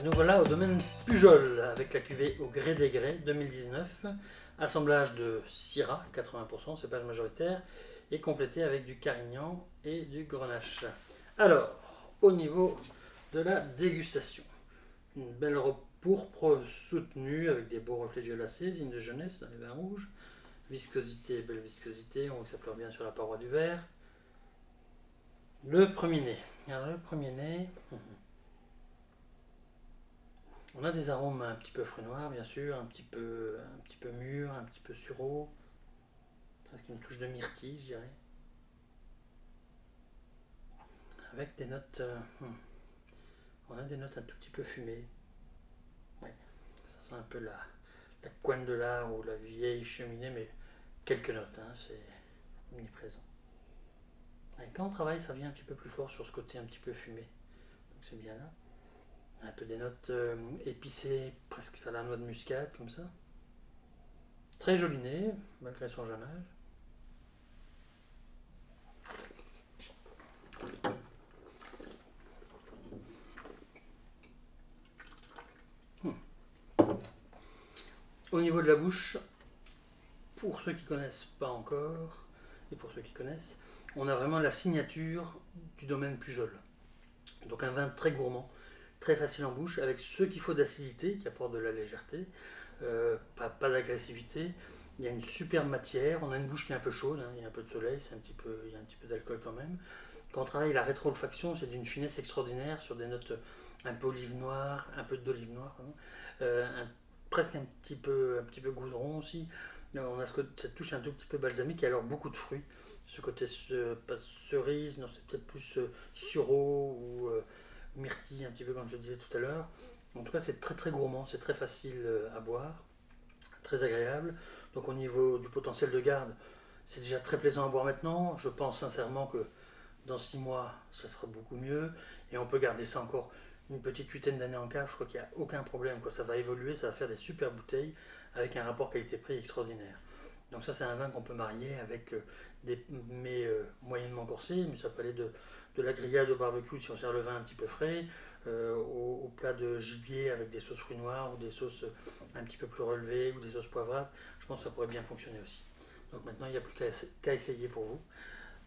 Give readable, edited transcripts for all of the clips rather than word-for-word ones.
Et nous voilà au domaine Pujol avec la cuvée au gré des grès 2019. Assemblage de Syrah, 80%, cépage majoritaire, et complété avec du Carignan et du Grenache. Alors, au niveau de la dégustation, une belle robe pourpre soutenue avec des beaux reflets violacés, signe de jeunesse dans les vins rouges. Viscosité, belle viscosité, on voit que ça pleure bien sur la paroi du verre. Le premier nez. Alors, le premier nez. On a des arômes un petit peu fruits noirs, bien sûr, un petit peu mûrs, un petit peu sureau, presque une touche de myrtille, je dirais. Avec des notes. On a des notes un tout petit peu fumées. Ouais, ça sent un peu la coine de lard ou la vieille cheminée, mais quelques notes, hein, c'est omniprésent. Et quand on travaille, ça vient un petit peu plus fort sur ce côté un petit peu fumé. Donc c'est bien là. Un peu des notes épicées, presque à la noix de muscade, comme ça. Très joli nez, malgré son jeune âge. Au niveau de la bouche, pour ceux qui ne connaissent pas encore, et pour ceux qui connaissent, on a vraiment la signature du domaine Pujol. Donc un vin très gourmand, très facile en bouche, avec ce qu'il faut d'acidité, qui apporte de la légèreté, pas d'agressivité. Il y a une superbe matière, on a une bouche qui est un peu chaude, hein, il y a un peu de soleil, il y a un petit peu d'alcool quand même. Quand on travaille la rétro-olfaction, c'est d'une finesse extraordinaire sur des notes un peu olive noire, un peu d'olive noire, presque un petit peu goudron aussi. On a cette touche un tout petit peu balsamique et alors beaucoup de fruits. Ce côté pas cerise, non, c'est peut-être plus sureau ou myrtille, un petit peu comme je le disais tout à l'heure. En tout cas, c'est très très gourmand, c'est très facile à boire, très agréable. Donc au niveau du potentiel de garde, c'est déjà très plaisant à boire maintenant. Je pense sincèrement que dans 6 mois, ça sera beaucoup mieux. Et on peut garder ça encore une petite huitaine d'années en cave. Je crois qu'il n'y a aucun problème, quoi. Ça va évoluer, ça va faire des super bouteilles avec un rapport qualité-prix extraordinaire. Donc ça, c'est un vin qu'on peut marier avec des mets moyennement corsés, mais ça peut aller de la grillade au barbecue si on sert le vin un petit peu frais, au plat de gibier avec des sauces fruits noirs ou des sauces un petit peu plus relevées ou des sauces poivrades. Je pense que ça pourrait bien fonctionner aussi. Donc maintenant, il n'y a plus qu'à essayer pour vous.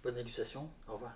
Bonne dégustation, au revoir.